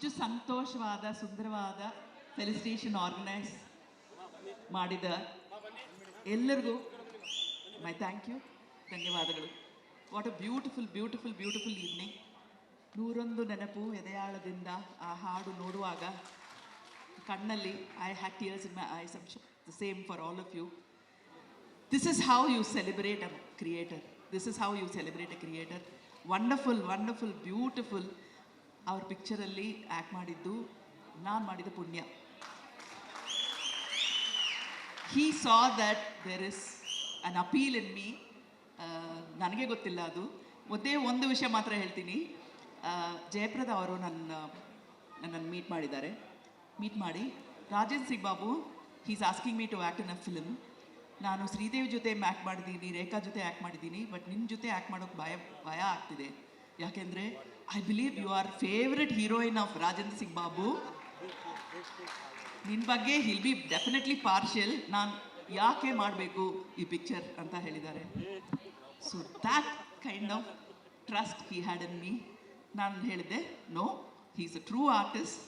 ಇಷ್ಟು ಸಂತೋಷವಾದ ಸುಂದರವಾದ felicitation organise ಮಾಡಿದ ಎಲ್ಲರಿಗೂ ಮೈ ಥ್ಯಾಂಕ್ ಯು, ಧನ್ಯವಾದಗಳು. What a beautiful beautiful beautiful evening. 101 ನೆನಪು ಎದೆಯಾಳದಿಂದ ಆ ಹಾಡು ನೋಡುವಾಗ ಕಣ್ಣಲ್ಲಿ I had tears in my eyes. I'm sure the same for all of you. This is how you celebrate a creator. This is how you celebrate a creator. Wonderful, wonderful, beautiful. Our picture alli act ಮಾಡಿದ್ದು ನಾನು ಮಾಡಿದ ಪುಣ್ಯ. He saw that there is an appeal in me. ನನಗೆ ಗೊತ್ತಿಲ್ಲ ಅದು. ಒಂದೇ ಒಂದು ವಿಷಯ ಮಾತ್ರ ಹೇಳ್ತೀನಿ. ಜಯಪ್ರದ ಅವರು ನನ್ನನ್ನು ಮೀಟ್ ಮಾಡಿದ್ದಾರೆ. ಮೀಟ್ ಮಾಡಿ Rajendra Singh Babu, he is asking me to act in a film. ನಾನು ಶ್ರೀದೇವಿ ಜೊತೆ ಆ್ಯಕ್ಟ್ ಮಾಡಿದ್ದೀನಿ, ರೇಖಾ ಜೊತೆ ಆ್ಯಕ್ಟ್ ಮಾಡಿದ್ದೀನಿ, ಬಟ್ ನಿಮ್ಮ ಜೊತೆ ಆ್ಯಕ್ಟ್ ಮಾಡೋಕ್ಕೆ ಭಯ ಆಗ್ತಿದೆ. ಯಾಕೆಂದರೆ I believe you are favourite heroine of Rajendra Singh Babu. ನಿನ್ನ ಬಗ್ಗೆ ಹಿಲ್ ಬಿ ಡೆಫಿನೆಟ್ಲಿ ಪಾರ್ಷಿಯಲ್. ನಾನು ಯಾಕೆ ಮಾಡಬೇಕು ಈ ಪಿಕ್ಚರ್ ಅಂತ ಹೇಳಿದ್ದಾರೆ. So that kind of trust he had in me. ನಾನು ಹೇಳಿದೆ, no, he is a true artist.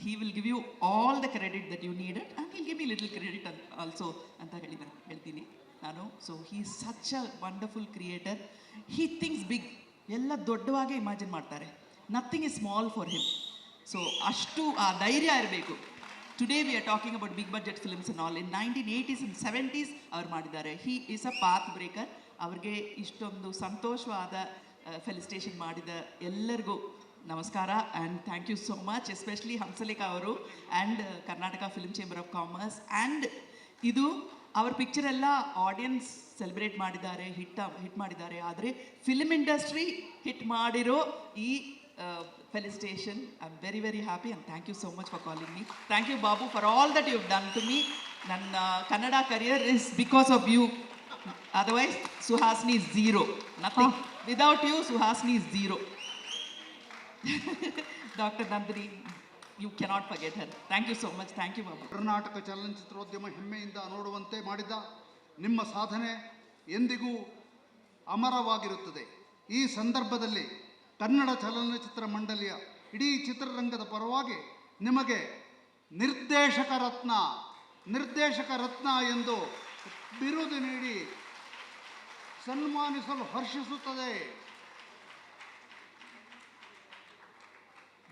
He will give you all the credit that you needed and he'll give me little credit also ಅಂತ ಹೇಳ್ತೀನಿ ನಾನು. So he is such a wonderful creator. He thinks big. ಎಲ್ಲ ದೊಡ್ಡವಾಗೇ imagine ಮಾಡ್ತಾರೆ. Nothing is small for him. So ಅಷ್ಟು ಆ ಧೈರ್ಯ ಇರಬೇಕು. Today we are talking about big budget films and all. In 1980s and 70s ಅವ್ರು ಮಾಡಿದ್ದಾರೆ. He is a path breaker. ಅವ್ರಿಗೆ ಇಷ್ಟೊಂದು ಸಂತೋಷವಾದ ಫೆಲಿಸಿಟೇಷನ್ ಮಾಡಿದ ಎಲ್ಲರಿಗೂ ನಮಸ್ಕಾರ and thank you so much. Especially Hamsalekha ಅವರು and Karnataka film chamber of commerce. And ಇದು ಅವ್ರ ಪಿಕ್ಚರ್ ಎಲ್ಲ ಆಡಿಯನ್ಸ್ ಸೆಲೆಬ್ರೇಟ್ ಮಾಡಿದ್ದಾರೆ, ಹಿಟ್ ಮಾಡಿದ್ದಾರೆ. ಆದರೆ ಫಿಲ್ಮ್ ಇಂಡಸ್ಟ್ರಿ ಹಿಟ್ ಮಾಡಿರೋ ಈ felicitation I am very very happy and thank you so much for calling me. Thank you Babu for all that you done to me. ನನ್ನ Kannada career is because of you. Otherwise Suhasini is zero. Nothing without you. Suhasini is zero. Doctor Nandini, you cannot forget her. Thank you so much. Thank you Babu. Karnataka ಚಲನಚಿತ್ರೋದ್ಯಮ ಹೆಮ್ಮೆಯಿಂದ ನೋಡುವಂತೆ ಮಾಡಿದ ನಿಮ್ಮ ಸಾಧನೆ ಎಂದಿಗೂ ಅಮರವಾಗಿರುತ್ತದೆ. ಈ ಸಂದರ್ಭದಲ್ಲಿ ಕನ್ನಡ ಚಲನಚಿತ್ರ ಮಂಡಳಿಯ ಇಡೀ ಚಿತ್ರರಂಗದ ಪರವಾಗಿ ನಿಮಗೆ ನಿರ್ದೇಶಕ ರತ್ನ ಎಂದು ಬಿರುದು ನೀಡಿ ಸನ್ಮಾನಿಸಲು ಹರ್ಷಿಸುತ್ತದೆ.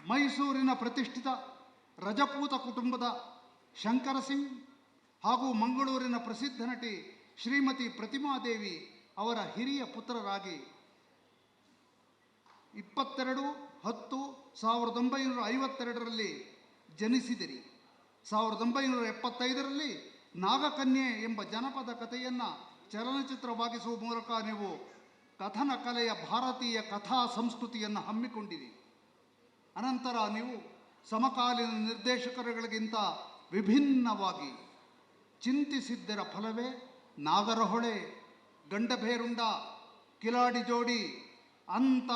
ಮೈಸೂರಿನ ಪ್ರತಿಷ್ಠಿತ ರಜಪೂತ ಕುಟುಂಬದ ಶಂಕರ ಸಿಂಗ್ ಹಾಗೂ ಮಂಗಳೂರಿನ ಪ್ರಸಿದ್ಧ ನಟಿ ಶ್ರೀಮತಿ ಪ್ರತಿಮಾದೇವಿ ಅವರ ಹಿರಿಯ ಪುತ್ರರಾಗಿ 22/10/1952ರಲ್ಲಿ ಜನಿಸಿದಿರಿ. 1975ರಲ್ಲಿ ನಾಗಕನ್ಯೆ ಎಂಬ ಜನಪದ ಕಥೆಯನ್ನು ಚಲನಚಿತ್ರವಾಗಿಸುವ ಮೂಲಕ ನೀವು ಕಥನ ಕಲೆಯ ಭಾರತೀಯ ಕಥಾ ಸಂಸ್ಕೃತಿಯನ್ನು ಹಮ್ಮಿಕೊಂಡಿರಿ. ಅನಂತರ ನೀವು ಸಮಕಾಲೀನ ನಿರ್ದೇಶಕರುಗಳಿಗಿಂತ ವಿಭಿನ್ನವಾಗಿ ಚಿಂತಿಸಿದ್ದರ ಫಲವೇ ನಾಗರಹೊಳೆ, ಗಂಡಭೇರುಂಡ, ಕಿಲಾಡಿ ಜೋಡಿ ಅಂತ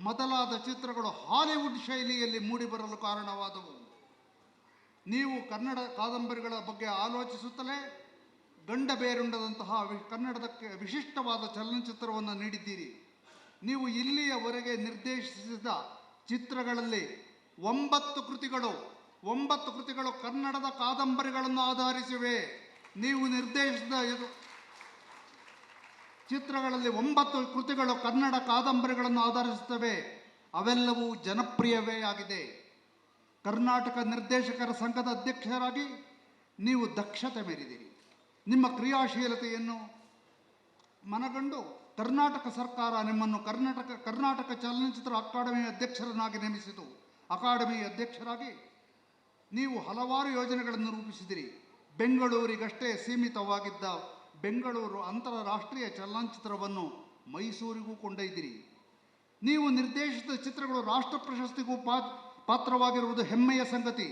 ಮೊದಲಾದ ಚಿತ್ರಗಳು ಹಾಲಿವುಡ್ ಶೈಲಿಯಲ್ಲಿ ಮೂಡಿಬರಲು ಕಾರಣವಾದವು. ನೀವು ಕನ್ನಡ ಕಾದಂಬರಿಗಳ ಬಗ್ಗೆ ಆಲೋಚಿಸುತ್ತಲೇ ಗಂಡಬೇರುಂಡದಂತಹ ಕನ್ನಡದಕ್ಕೆ ವಿಶಿಷ್ಟವಾದ ಚಲನಚಿತ್ರವನ್ನು ನೀಡಿದ್ದೀರಿ. ನೀವು ಇಲ್ಲಿಯವರೆಗೆ ನಿರ್ದೇಶಿಸಿದ ಚಿತ್ರಗಳಲ್ಲಿ 9 ಕೃತಿಗಳು ಕನ್ನಡದ ಕಾದಂಬರಿಗಳನ್ನು ಆಧರಿಸಿವೆ. ನೀವು ನಿರ್ದೇಶಿಸಿದ ಚಿತ್ರಗಳಲ್ಲಿ 9 ಕೃತಿಗಳು ಕನ್ನಡ ಕಾದಂಬರಿಗಳನ್ನು ಆಧರಿಸುತ್ತವೆ. ಅವೆಲ್ಲವೂ ಜನಪ್ರಿಯವೇ ಆಗಿದೆ. ಕರ್ನಾಟಕ ನಿರ್ದೇಶಕರ ಸಂಘದ ಅಧ್ಯಕ್ಷರಾಗಿ ನೀವು ದಕ್ಷತೆ ಮೆರೆದಿರಿ. ನಿಮ್ಮ ಕ್ರಿಯಾಶೀಲತೆಯನ್ನು ಮನಗಂಡು ಕರ್ನಾಟಕ ಸರ್ಕಾರ ನಿಮ್ಮನ್ನು ಕರ್ನಾಟಕ ಚಲನಚಿತ್ರ ಅಕಾಡೆಮಿ ಅಧ್ಯಕ್ಷರನ್ನಾಗಿ ನೇಮಿಸಿತು. ಅಕಾಡೆಮಿ ಅಧ್ಯಕ್ಷರಾಗಿ ನೀವು ಹಲವಾರು ಯೋಜನೆಗಳನ್ನು ರೂಪಿಸಿದಿರಿ. ಬೆಂಗಳೂರಿಗಷ್ಟೇ ಸೀಮಿತವಾಗಿದ್ದ ಬೆಂಗಳೂರು ಅಂತಾರಾಷ್ಟ್ರೀಯ ಚಲನಚಿತ್ರವನ್ನು ಮೈಸೂರಿಗೂ ಕೊಂಡೊಯ್ದಿರಿ. ನೀವು ನಿರ್ದೇಶಿಸಿದ ಚಿತ್ರಗಳು ರಾಷ್ಟ್ರ ಪ್ರಶಸ್ತಿಗೂ ಪಾತ್ರವಾಗಿರುವುದು ಹೆಮ್ಮೆಯ ಸಂಗತಿ.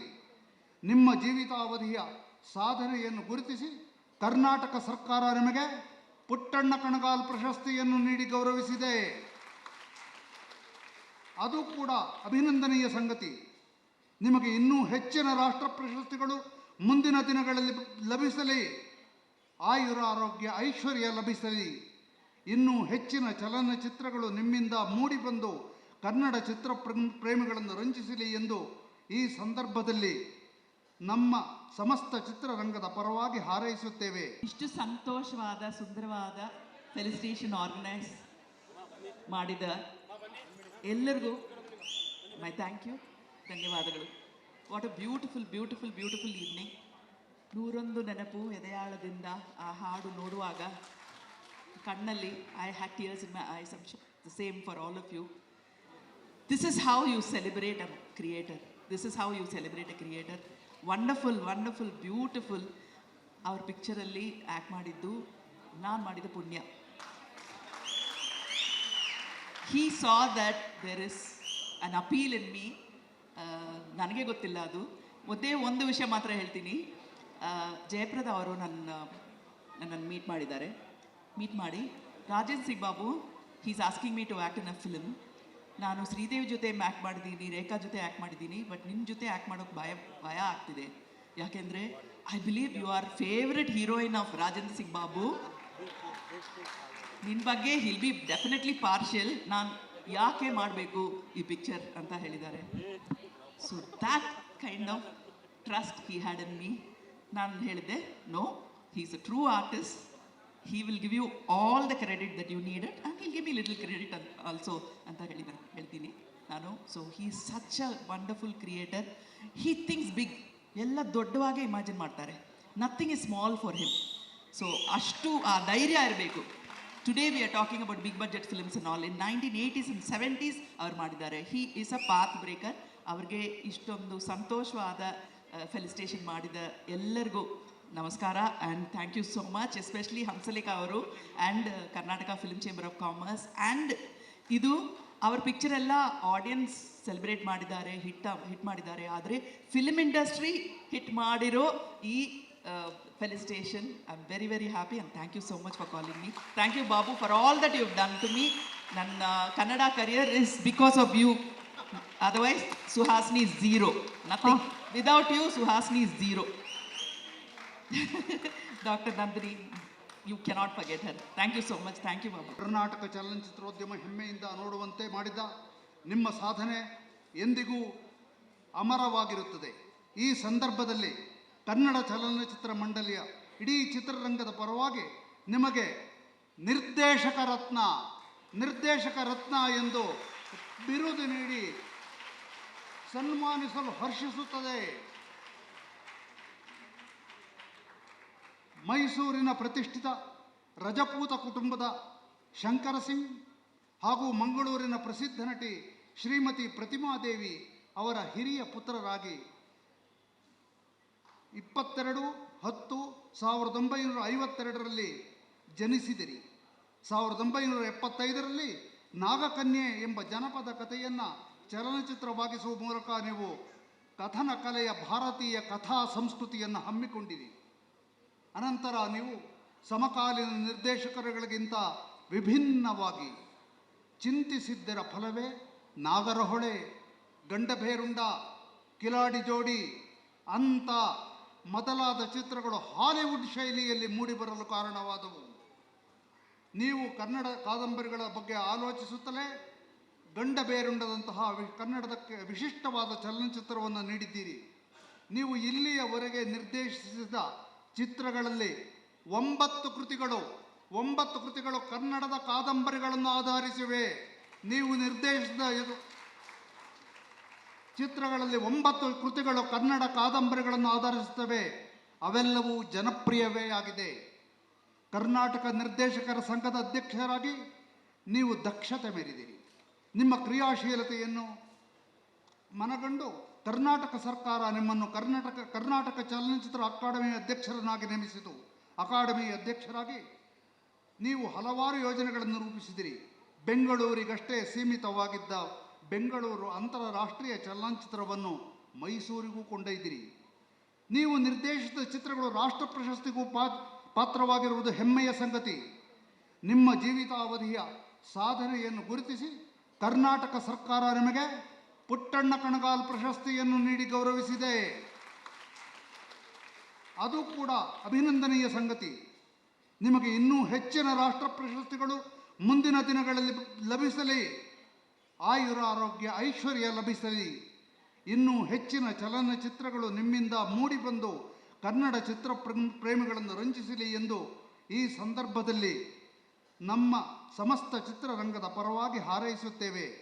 ನಿಮ್ಮ ಜೀವಿತಾವಧಿಯ ಸಾಧನೆಯನ್ನು ಗುರುತಿಸಿ ಕರ್ನಾಟಕ ಸರ್ಕಾರ ನಿಮಗೆ ಪುಟ್ಟಣ್ಣ ಕಣಗಾಲ್ ಪ್ರಶಸ್ತಿಯನ್ನು ನೀಡಿ ಗೌರವಿಸಿದೆ. ಅದು ಕೂಡ ಅಭಿನಂದನೀಯ ಸಂಗತಿ. ನಿಮಗೆ ಇನ್ನೂ ಹೆಚ್ಚಿನ ರಾಷ್ಟ್ರ ಪ್ರಶಸ್ತಿಗಳು ಮುಂದಿನ ದಿನಗಳಲ್ಲಿ ಲಭಿಸಲಿ. ಆಯುರ ಆರೋಗ್ಯ ಐಶ್ವರ್ಯ ಲಭಿಸಲಿ. ಇನ್ನೂ ಹೆಚ್ಚಿನ ಚಲನಚಿತ್ರಗಳು ನಿಮ್ಮಿಂದ ಮೂಡಿಬಂದು ಕನ್ನಡ ಚಿತ್ರ ಪ್ರೇಮಿಗಳನ್ನು ರಂಜಿಸಲಿ ಎಂದು ಈ ಸಂದರ್ಭದಲ್ಲಿ ನಮ್ಮ ಸಮಸ್ತ ಚಿತ್ರರಂಗದ ಪರವಾಗಿ ಹಾರೈಸುತ್ತೇವೆ. ಇಷ್ಟು ಸಂತೋಷವಾದ ಸುಂದರವಾದ ಫೆಲಿಸಿಟೇಷನ್ ಆರ್ಗನೈಸ್ ಮಾಡಿದ ಎಲ್ಲರಿಗೂ ಮೈ ಥ್ಯಾಂಕ್ ಯು, ಧನ್ಯವಾದಗಳು. What a beautiful beautiful beautiful evening. 101 ನೆನಪು ಎದೆಯಾಳದಿಂದ ಆ ಹಾಡು ನೋಡುವಾಗ ಕಣ್ಣಲ್ಲಿ I had tears in my eyes. I'm sure the same for all of you. This is how you celebrate a creator. This is how you celebrate a creator. Wonderful, wonderful, beautiful. Our picture alli act ಮಾಡಿದ್ದು ನಾನು ಮಾಡಿದ ಪುಣ್ಯ. He saw that there is an appeal in me. ನನಗೆ ಗೊತ್ತಿಲ್ಲ ಅದು. ಒಂದೇ ಒಂದು ವಿಷಯ ಮಾತ್ರ ಹೇಳ್ತೀನಿ. ಜಯಪ್ರದ ಅವರು ನನ್ನನ್ನು ಮೀಟ್ ಮಾಡಿದ್ದಾರೆ. ಮೀಟ್ ಮಾಡಿ Rajendra Singh Babu, he is asking me to act in a film. ನಾನು ಶ್ರೀದೇವಿ ಜೊತೆ ಆ್ಯಕ್ಟ್ ಮಾಡಿದ್ದೀನಿ, ರೇಖಾ ಜೊತೆ ಆ್ಯಕ್ಟ್ ಮಾಡಿದ್ದೀನಿ, ಬಟ್ ನಿಮ್ಮ ಜೊತೆ ಆ್ಯಕ್ಟ್ ಮಾಡೋಕ್ಕೆ ಭಯ ಆಗ್ತಿದೆ. ಯಾಕೆಂದರೆ I believe you are favourite heroine of Rajendra Singh Babu. ನಿನ್ನ ಬಗ್ಗೆ ಹಿಲ್ ಬಿ ಡೆಫಿನೆಟ್ಲಿ ಪಾರ್ಷಿಯಲ್. ನಾನು ಯಾಕೆ ಮಾಡಬೇಕು ಈ ಪಿಕ್ಚರ್ ಅಂತ ಹೇಳಿದ್ದಾರೆ. So that kind of trust he had in me. ನಾನು ಹೇಳಿದೆ, no, he is a true artist. He will give you all the credit that you needed and he'll give me little credit also ಅಂತ ಹೇಳ್ತೀನಿ ನಾನು. So he is such a wonderful creator. He thinks big. ಎಲ್ಲ ದೊಡ್ಡವಾಗೇ imagine ಮಾಡ್ತಾರೆ. Nothing is small for him. So ಅಷ್ಟು ಆ ಧೈರ್ಯ ಇರಬೇಕು. Today we are talking about big budget films and all. In 1980s and 70s ಅವ್ರು ಮಾಡಿದ್ದಾರೆ. He is a path breaker. ಅವ್ರಿಗೆ ಇಷ್ಟೊಂದು ಸಂತೋಷವಾದ ಫೆಲಿಸಿಟೇಷನ್ ಮಾಡಿದ ಎಲ್ಲರಿಗೂ ನಮಸ್ಕಾರ and thank you so much. Especially Hamsalekha ಅವರು and Karnataka film chamber of commerce. And ಇದು ಅವ್ರ ಪಿಕ್ಚರ್ ಎಲ್ಲ ಆಡಿಯನ್ಸ್ ಸೆಲೆಬ್ರೇಟ್ ಮಾಡಿದ್ದಾರೆ, ಹಿಟ್ ಮಾಡಿದ್ದಾರೆ. ಆದರೆ ಫಿಲ್ಮ್ ಇಂಡಸ್ಟ್ರಿ ಹಿಟ್ ಮಾಡಿರೋ ಈ felicitation I am very very happy and thank you so much for calling me. Thank you Babu for all that you done to me. ನನ್ನ Kannada career is because of you. Otherwise Suhasini is zero. Nothing without you. Suhasini is zero. Dr. Nandini, you cannot forget her. Thank you so much. Thank you, Babu. Karnataka ಚಲನಚಿತ್ರೋದ್ಯಮ ಹೆಮ್ಮೆಯಿಂದ ನೋಡುವಂತೆ ಮಾಡಿದ ನಿಮ್ಮ ಸಾಧನೆ ಎಂದಿಗೂ ಅಮರವಾಗಿರುತ್ತದೆ. ಈ ಸಂದರ್ಭದಲ್ಲಿ ಕನ್ನಡ ಚಲನಚಿತ್ರ ಮಂಡಳಿಯ ಇಡೀ ಚಿತ್ರರಂಗದ ಪರವಾಗಿ ನಿಮಗೆ ನಿರ್ದೇಶಕ ರತ್ನ ಎಂದು ಬಿರುದು ನೀಡಿ ಸನ್ಮಾನಿಸಲು ಹರ್ಷಿಸುತ್ತದೆ. ಮೈಸೂರಿನ ಪ್ರತಿಷ್ಠಿತ ರಜಪೂತ ಕುಟುಂಬದ ಶಂಕರ ಸಿಂಗ್ ಹಾಗೂ ಮಂಗಳೂರಿನ ಪ್ರಸಿದ್ಧ ನಟಿ ಶ್ರೀಮತಿ ಪ್ರತಿಮಾದೇವಿ ಅವರ ಹಿರಿಯ ಪುತ್ರರಾಗಿ 22/10/1952ರಲ್ಲಿ ಜನಿಸಿದಿರಿ. 1975ರಲ್ಲಿ ನಾಗಕನ್ಯೆ ಎಂಬ ಜನಪದ ಕಥೆಯನ್ನು ಚಲನಚಿತ್ರವಾಗಿಸುವ ಮೂಲಕ ನೀವು ಕಥನ ಕಲೆಯ ಭಾರತೀಯ ಕಥಾ ಸಂಸ್ಕೃತಿಯನ್ನು ಹಮ್ಮಿಕೊಂಡಿರಿ. ಅನಂತರ ನೀವು ಸಮಕಾಲೀನ ನಿರ್ದೇಶಕರುಗಳಿಗಿಂತ ವಿಭಿನ್ನವಾಗಿ ಚಿಂತಿಸಿದ್ದರ ಫಲವೇ ನಾಗರಹೊಳೆ, ಗಂಡಭೇರುಂಡ, ಕಿಲಾಡಿ ಜೋಡಿ ಅಂತ ಮೊದಲಾದ ಚಿತ್ರಗಳು ಹಾಲಿವುಡ್ ಶೈಲಿಯಲ್ಲಿ ಮೂಡಿಬರಲು ಕಾರಣವಾದವು. ನೀವು ಕನ್ನಡ ಕಾದಂಬರಿಗಳ ಬಗ್ಗೆ ಆಲೋಚಿಸುತ್ತಲೇ ಗಂಡಬೇರುಂಡದಂತಹ ಕನ್ನಡದಕ್ಕೆ ವಿಶಿಷ್ಟವಾದ ಚಲನಚಿತ್ರವನ್ನು ನೀಡಿದ್ದೀರಿ. ನೀವು ಇಲ್ಲಿಯವರೆಗೆ ನಿರ್ದೇಶಿಸಿದ ಚಿತ್ರಗಳಲ್ಲಿ 9 ಕೃತಿಗಳು ಕನ್ನಡದ ಕಾದಂಬರಿಗಳನ್ನು ಆಧರಿಸಿವೆ. ನೀವು ನಿರ್ದೇಶಿಸಿದ ಚಿತ್ರಗಳಲ್ಲಿ 9 ಕೃತಿಗಳು ಕನ್ನಡ ಕಾದಂಬರಿಗಳನ್ನು ಆಧರಿಸುತ್ತವೆ. ಅವೆಲ್ಲವೂ ಜನಪ್ರಿಯವೇ ಆಗಿದೆ. ಕರ್ನಾಟಕ ನಿರ್ದೇಶಕರ ಸಂಘದ ಅಧ್ಯಕ್ಷರಾಗಿ ನೀವು ದಕ್ಷತೆ ಮೆರೆದಿರಿ. ನಿಮ್ಮ ಕ್ರಿಯಾಶೀಲತೆಯನ್ನು ಮನಗಂಡು ಕರ್ನಾಟಕ ಸರ್ಕಾರ ನಿಮ್ಮನ್ನು ಕರ್ನಾಟಕ ಚಲನಚಿತ್ರ ಅಕಾಡೆಮಿ ಅಧ್ಯಕ್ಷರನ್ನಾಗಿ ನೇಮಿಸಿತು. ಅಕಾಡೆಮಿ ಅಧ್ಯಕ್ಷರಾಗಿ ನೀವು ಹಲವಾರು ಯೋಜನೆಗಳನ್ನು ರೂಪಿಸಿದಿರಿ. ಬೆಂಗಳೂರಿಗಷ್ಟೇ ಸೀಮಿತವಾಗಿದ್ದ ಬೆಂಗಳೂರು ಅಂತಾರಾಷ್ಟ್ರೀಯ ಚಲನಚಿತ್ರವನ್ನು ಮೈಸೂರಿಗೂ ಕೊಂಡೊಯ್ದಿರಿ. ನೀವು ನಿರ್ದೇಶಿಸಿದ ಚಿತ್ರಗಳು ರಾಷ್ಟ್ರ ಪ್ರಶಸ್ತಿಗೂ ಪಾತ್ರವಾಗಿರುವುದು ಹೆಮ್ಮೆಯ ಸಂಗತಿ. ನಿಮ್ಮ ಜೀವಿತಾವಧಿಯ ಸಾಧನೆಯನ್ನು ಗುರುತಿಸಿ ಕರ್ನಾಟಕ ಸರ್ಕಾರ ನಿಮಗೆ ಪುಟ್ಟಣ್ಣ ಕಣಗಾಲ್ ಪ್ರಶಸ್ತಿಯನ್ನು ನೀಡಿ ಗೌರವಿಸಿದೆ. ಅದು ಕೂಡ ಅಭಿನಂದನೀಯ ಸಂಗತಿ. ನಿಮಗೆ ಇನ್ನೂ ಹೆಚ್ಚಿನ ರಾಷ್ಟ್ರ ಪ್ರಶಸ್ತಿಗಳು ಮುಂದಿನ ದಿನಗಳಲ್ಲಿ ಲಭಿಸಲಿ. ಆಯುರ ಆರೋಗ್ಯ ಐಶ್ವರ್ಯ ಲಭಿಸಲಿ. ಇನ್ನೂ ಹೆಚ್ಚಿನ ಚಲನಚಿತ್ರಗಳು ನಿಮ್ಮಿಂದ ಮೂಡಿಬಂದು ಕನ್ನಡ ಚಿತ್ರ ಪ್ರೇಮಿಗಳನ್ನು ರಂಜಿಸಲಿ ಎಂದು ಈ ಸಂದರ್ಭದಲ್ಲಿ ನಮ್ಮ ಸಮಸ್ತ ಚಿತ್ರರಂಗದ ಪರವಾಗಿ ಹಾರೈಸುತ್ತೇವೆ.